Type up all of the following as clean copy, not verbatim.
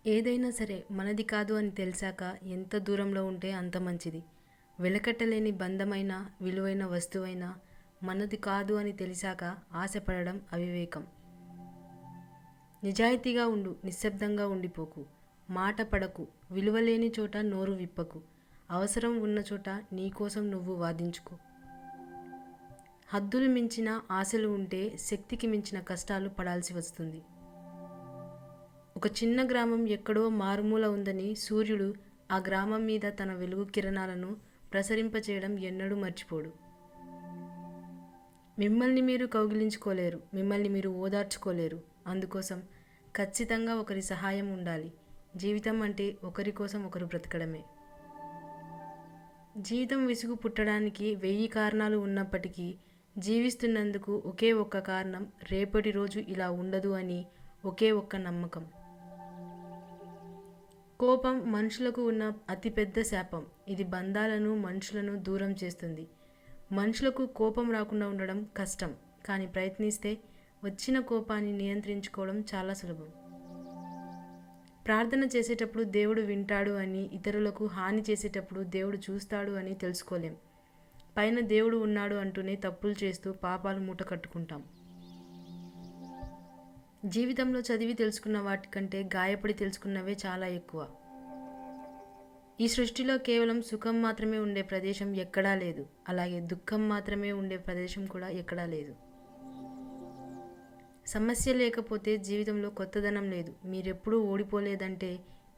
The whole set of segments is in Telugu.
ఏదైనా సరే మనది కాదు అని తెలిసాక ఎంత దూరంలో ఉంటే అంత మంచిది. వెలకట్టలేని బంధమైన, విలువైన వస్తువైనా మనది కాదు అని తెలిసాక ఆశపడడం అవివేకం. నిజాయితీగా ఉండు, నిశ్శబ్దంగా ఉండిపోకు. మాట పడకు, విలువలేని చోట నోరు విప్పకు. అవసరం ఉన్న చోట నీకోసం నువ్వు వాదించుకో. హద్దులు మించిన ఆశలు ఉంటే శక్తికి మించిన కష్టాలు పడాల్సి వస్తుంది. ఒక చిన్న గ్రామం ఎక్కడో మారుమూల ఉందని సూర్యుడు ఆ గ్రామం మీద తన వెలుగు కిరణాలను ప్రసరింపచేయడం ఎన్నడూ మర్చిపోడు. మిమ్మల్ని మీరు కౌగిలించుకోలేరు, మిమ్మల్ని మీరు ఓదార్చుకోలేరు. అందుకోసం ఖచ్చితంగా ఒకరి సహాయం ఉండాలి. జీవితం అంటే ఒకరి కోసం ఒకరు బ్రతకడమే. జీవితం విసుగు పుట్టడానికి 1000 కారణాలు ఉన్నప్పటికీ జీవిస్తున్నందుకు ఒకే ఒక్క కారణం, రేపటి రోజు ఇలా ఉండదు అని ఒకే ఒక్క నమ్మకం. కోపం మనుషులకు ఉన్న అతిపెద్ద శాపం. ఇది బంధాలను, మనుషులను దూరం చేస్తుంది. మనుషులకు కోపం రాకుండా ఉండడం కష్టం, కానీ ప్రయత్నిస్తే వచ్చిన కోపాన్ని నియంత్రించుకోవడం చాలా సులభం. ప్రార్థన చేసేటప్పుడు దేవుడు వింటాడు అని, ఇతరులకు హాని చేసేటప్పుడు దేవుడు చూస్తాడు అని తెలుసుకోలేం. పైన దేవుడు ఉన్నాడు అంటూనే తప్పులు చేస్తూ పాపాలు మూట కట్టుకుంటాం. జీవితంలో చదివి తెలుసుకున్న వాటికంటే గాయపడి తెలుసుకున్నవే చాలా ఎక్కువ. ఈ సృష్టిలో కేవలం సుఖం మాత్రమే ఉండే ప్రదేశం ఎక్కడా లేదు, అలాగే దుఃఖం మాత్రమే ఉండే ప్రదేశం కూడా ఎక్కడా లేదు. సమస్య లేకపోతే జీవితంలో కొత్తదనం లేదు. మీరెప్పుడూ ఓడిపోలేదంటే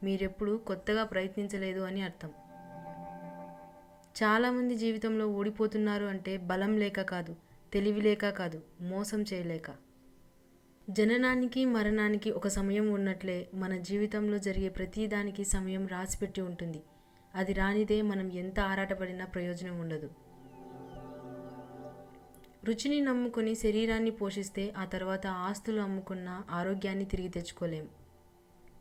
మీరెప్పుడూ కొత్తగా ప్రయత్నించలేదు అని అర్థం. చాలామంది జీవితంలో ఓడిపోతున్నారు అంటే బలం లేక కాదు, తెలివి లేక కాదు, మోసం చేయలేక. జననానికి మరణానికి ఒక సమయం ఉన్నట్లే మన జీవితంలో జరిగే ప్రతిదానికి సమయం రాసిపెట్టి ఉంటుంది. అది రానిదే మనం ఎంత ఆరాటపడినా ప్రయోజనం ఉండదు. రుచిని నమ్ముకొని శరీరాన్ని పోషిస్తే ఆ తర్వాత ఆస్తులు అమ్ముకున్న ఆరోగ్యాన్ని తిరిగి తెచ్చుకోలేం.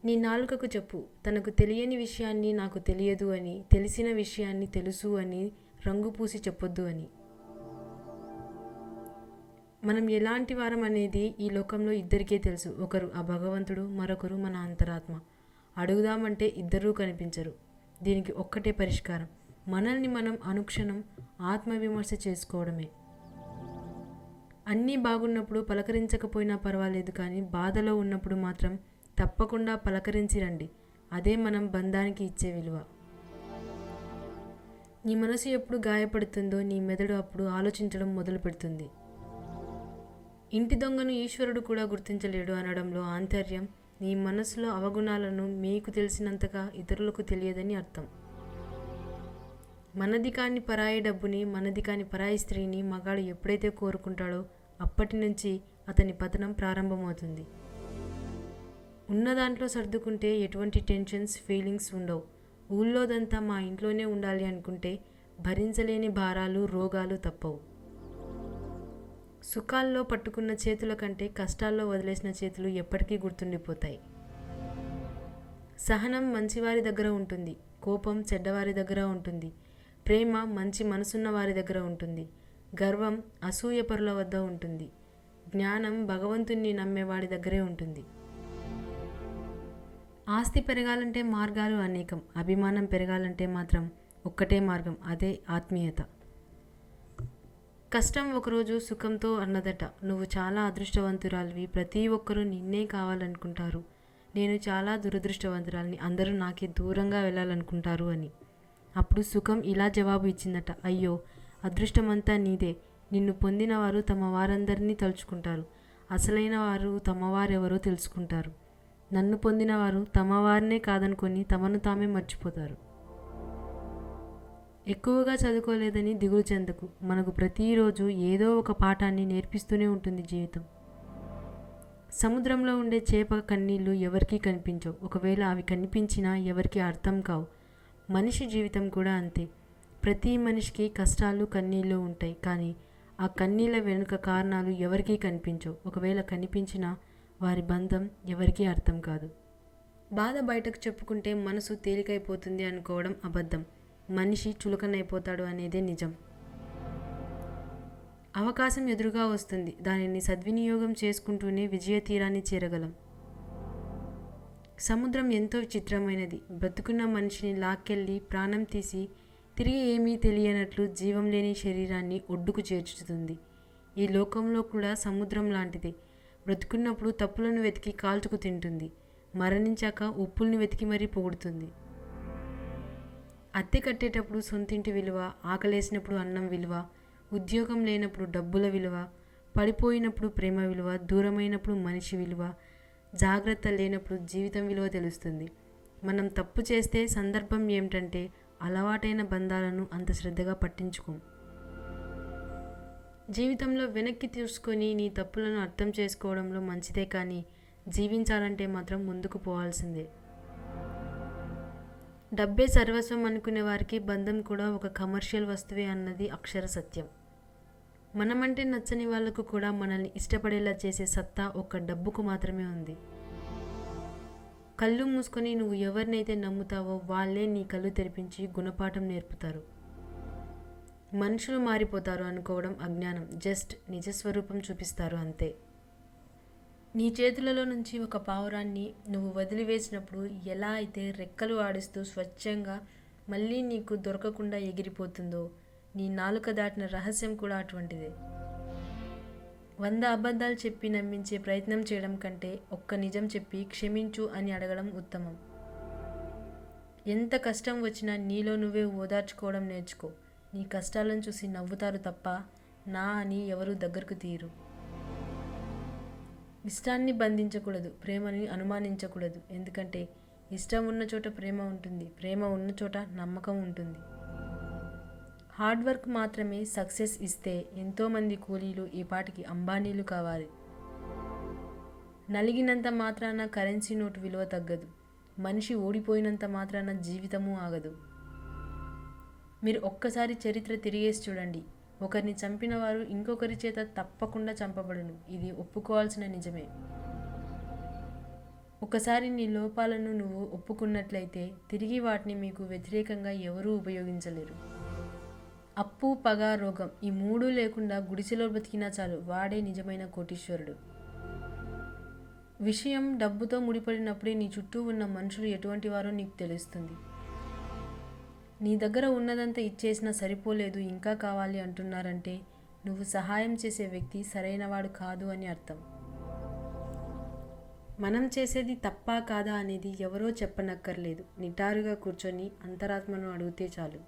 నీ నాలుకకు చెప్పు, తనకు తెలియని విషయాన్ని నాకు తెలియదు అని, తెలిసిన విషయాన్ని తెలుసు అని రంగు పూసి చెప్పొద్దు అని. మనం ఎలాంటి వారం అనేది ఈ లోకంలో ఇద్దరికే తెలుసు. ఒకరు ఆ భగవంతుడు, మరొకరు మన అంతరాత్మ. అడుగుదామంటే ఇద్దరూ కనిపించరు. దీనికి ఒక్కటే పరిష్కారం, మనల్ని మనం అనుక్షణం ఆత్మవిమర్శ చేసుకోవడమే. అన్నీ బాగున్నప్పుడు పలకరించకపోయినా పర్వాలేదు, కానీ బాధలో ఉన్నప్పుడు మాత్రం తప్పకుండా పలకరించి రండి. అదే మనం బంధానికి ఇచ్చే విలువ. నీ మనసు ఎప్పుడు గాయపడుతుందో నీ మెదడు అప్పుడు ఆలోచించడం మొదలు పెడుతుంది. ఇంటి దొంగను ఈశ్వరుడు కూడా గుర్తించలేడు అనడంలో ఆంతర్యం, నీ మనసులో అవగుణాలను మీకు తెలిసినంతగా ఇతరులకు తెలియదని అర్థం. మనది కాని పరాయి డబ్బుని, మనది కాని పరాయి స్త్రీని మగాడు ఎప్పుడైతే కోరుకుంటాడో అప్పటి నుంచి అతని పతనం ప్రారంభమవుతుంది. ఉన్న దాంట్లో సర్దుకుంటే ఎటువంటి టెన్షన్స్, ఫీలింగ్స్ ఉండవు. ఊళ్ళోదంతా మా ఇంట్లోనే ఉండాలి అనుకుంటే భరించలేని భారాలు, రోగాలు తప్పవు. సుఖాల్లో పట్టుకున్న చేతుల కంటే కష్టాల్లో వదిలేసిన చేతులు ఎప్పటికీ గుర్తుండిపోతాయి. సహనం మంచివారి దగ్గర ఉంటుంది, కోపం చెడ్డవారి దగ్గర ఉంటుంది, ప్రేమ మంచి మనసున్న వారి దగ్గర ఉంటుంది, గర్వం అసూయపరుల వద్ద ఉంటుంది, జ్ఞానం భగవంతుణ్ణి నమ్మేవాడి దగ్గరే ఉంటుంది. ఆస్తి పెరగాలంటే మార్గాలు అనేకం, అభిమానం పెరగాలంటే మాత్రం ఒక్కటే మార్గం, అదే ఆత్మీయత. కష్టం ఒకరోజు సుఖంతో అన్నదట, నువ్వు చాలా అదృష్టవంతురాలివి, ప్రతి ఒక్కరూ నిన్నే కావాలనుకుంటారు, నేను చాలా దురదృష్టవంతురాలిని, అందరూ నాకే దూరంగా వెళ్ళాలనుకుంటారు అని. అప్పుడు సుఖం ఇలా జవాబు ఇచ్చిందట, అయ్యో, అదృష్టమంతా నీదే. నిన్ను పొందిన వారు తమ వారందరినీ తలుచుకుంటారు, అసలైన వారు తమ వారెవరో తెలుసుకుంటారు. నన్ను పొందిన వారు తమ వారినే కాదనుకొని తమను తామే మర్చిపోతారు. ఎక్కువగా చదువుకోలేదని దిగులు చెందకు, మనకు ప్రతిరోజు ఏదో ఒక పాఠాన్ని నేర్పిస్తూనే ఉంటుంది జీవితం. సముద్రంలో ఉండే చేప కన్నీళ్లు ఎవరికీ కనిపించవు, ఒకవేళ అవి కనిపించినా ఎవరికీ అర్థం కావు. మనిషి జీవితం కూడా అంతే. ప్రతి మనిషికి కష్టాలు, కన్నీళ్ళు ఉంటాయి, కానీ ఆ కన్నీళ్ళ వెనుక కారణాలు ఎవరికీ కనిపించవు. ఒకవేళ కనిపించినా వారి బంధం ఎవరికీ అర్థం కాదు. బాధ బయటకు చెప్పుకుంటే మనసు తేలికైపోతుంది అనుకోవడం అబద్ధం. మనిషి చులకనైపోతాడు అనేదే నిజం. అవకాశం ఎదురుగా వస్తుంది, దానిని సద్వినియోగం చేసుకుంటూనే విజయ తీరాన్ని చేరగలం. సముద్రం ఎంతో విచిత్రమైనది. బ్రతుకున్న మనిషిని లాక్కెళ్ళి ప్రాణం తీసి తిరిగి ఏమీ తెలియనట్లు జీవం లేని శరీరాన్ని ఒడ్డుకు చేర్చుతుంది. ఈ లోకంలో కూడా సముద్రం లాంటిదే. బ్రతుకున్నప్పుడు తప్పులను వెతికి కాల్చుకు తింటుంది. మరణించాక ఉప్పుల్ని వెతికి మరీ పొగుడుతుంది. అద్దె కట్టేటప్పుడు సొంతింటి విలువ, ఆకలేసినప్పుడు అన్నం విలువ, ఉద్యోగం లేనప్పుడు డబ్బుల విలువ, పడిపోయినప్పుడు ప్రేమ విలువ, దూరమైనప్పుడు మనిషి విలువ, జాగ్రత్త లేనప్పుడు జీవితం విలువ తెలుస్తుంది. మనం తప్పు చేస్తే సందర్భం ఏమిటంటే అలవాటైన బంధాలను అంత శ్రద్ధగా పట్టించుకోం. జీవితంలో వెనక్కి చూసుకొని నీ తప్పులను అర్థం చేసుకోవడంలో మంచిదే, కానీ జీవించాలంటే మాత్రం ముందుకు పోవాల్సిందే. డబ్బే సర్వస్వం అనుకునే వారికి బంధం కూడా ఒక కమర్షియల్ వస్తువే అన్నది అక్షర సత్యం. మనమంటే నచ్చని వాళ్లకు కూడా మనల్ని ఇష్టపడేలా చేసే సత్తా ఒక్క డబ్బుకు మాత్రమే ఉంది. కళ్ళు మూసుకొని నువ్వు ఎవరినైతే నమ్ముతావో వాళ్ళే నీ కళ్ళు తెరిపించి గుణపాఠం నేర్పుతారు. మనుషులు మారిపోతారు అనుకోవడం అజ్ఞానం. జస్ట్ నిజస్వరూపం చూపిస్తారు అంతే. నీ చేతులలో నుంచి ఒక పావురాన్ని నువ్వు వదిలివేసినప్పుడు ఎలా అయితే రెక్కలు ఆడిస్తూ స్వచ్ఛంగా మళ్ళీ నీకు దొరకకుండా ఎగిరిపోతుందో, నీ నాలుక దాటిన రహస్యం కూడా అటువంటిదే. 100 అబద్ధాలు చెప్పి నమ్మించే ప్రయత్నం చేయడం కంటే ఒక్క నిజం చెప్పి క్షమించు అని అడగడం ఉత్తమం. ఎంత కష్టం వచ్చినా నీలో నువ్వే ఓదార్చుకోవడం నేర్చుకో. నీ కష్టాలను చూసి నవ్వుతారు తప్ప నా అని ఎవరూ దగ్గరకు తీయరు. ఇష్టాన్ని బంధించకూడదు, ప్రేమని అనుమానించకూడదు. ఎందుకంటే ఇష్టం ఉన్న చోట ప్రేమ ఉంటుంది, ప్రేమ ఉన్న చోట నమ్మకం ఉంటుంది. హార్డ్ వర్క్ మాత్రమే సక్సెస్ ఇస్తే ఎంతోమంది కూలీలు ఈ పాటికి అంబానీలు కావాలి. నలిగినంత మాత్రాన కరెన్సీ నోటు విలువ తగ్గదు. మనిషి ఓడిపోయినంత మాత్రాన జీవితము ఆగదు. మీరు ఒక్కసారి చరిత్ర తిరిగేసి చూడండి. ఒకరిని చంపిన వారు ఇంకొకరి చేత తప్పకుండా చంపబడును. ఇది ఒప్పుకోవాల్సిన నిజమే. ఒకసారి నీ లోపాలను నువ్వు ఒప్పుకున్నట్లయితే తిరిగి వాటిని మీకు వ్యతిరేకంగా ఎవరూ ఉపయోగించలేరు. అప్పు, పగ, రోగం ఈ 3 లేకుండా గుడిసెలో బతికినా చాలు, వాడే నిజమైన కోటీశ్వరుడు. విషయం డబ్బుతో ముడిపడినప్పుడే నీ చుట్టూ ఉన్న మనుషులు ఎటువంటి వారో నీకు తెలుస్తుంది. నీ దగ్గర ఉన్నదంతా ఇచ్చేసినా సరిపోలేదు, ఇంకా కావాలి అంటున్నారంటే నువ్వు సహాయం చేసే వ్యక్తి సరైనవాడు కాదు అని అర్థం. మనం చేసేది తప్పా కాదా అనేది ఎవరో చెప్పనక్కర్లేదు. నిటారుగా కూర్చొని అంతరాత్మను అడిగితే చాలు.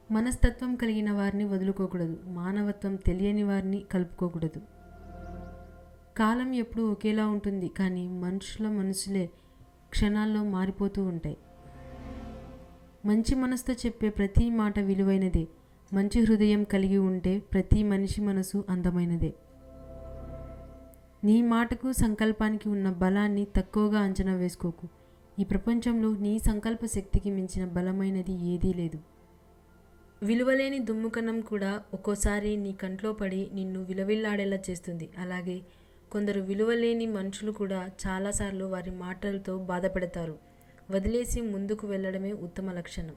మనస్తత్వం కలిగిన వారిని వదులుకోకూడదు, మానవత్వం తెలియని వారిని కలుపుకోకూడదు. కాలం ఎప్పుడూ ఒకేలా ఉంటుంది, కానీ మనుషుల మనసులే క్షణాల్లో మారిపోతూ ఉంటాయి. మంచి మనసుతో చెప్పే ప్రతి మాట విలువైనదే. మంచి హృదయం కలిగి ఉంటే ప్రతి మనిషి మనసు అందమైనదే. నీ మాటకు, సంకల్పానికి ఉన్న బలాన్ని తక్కువగా అంచనా వేసుకోకు. ఈ ప్రపంచంలో నీ సంకల్ప శక్తికి మించిన బలమైనది ఏదీ లేదు. విలువలేని దుమ్ముకణం కూడా ఒక్కోసారి నీ కంట్లో పడి నిన్ను విలవిల్లాడేలా చేస్తుంది. అలాగే కొందరు విలువలేని మనుషులు కూడా చాలాసార్లు వారి మాటలతో బాధపెడతారు. వదిలేసి ముందుకు వెళ్ళడమే ఉత్తమ లక్షణం.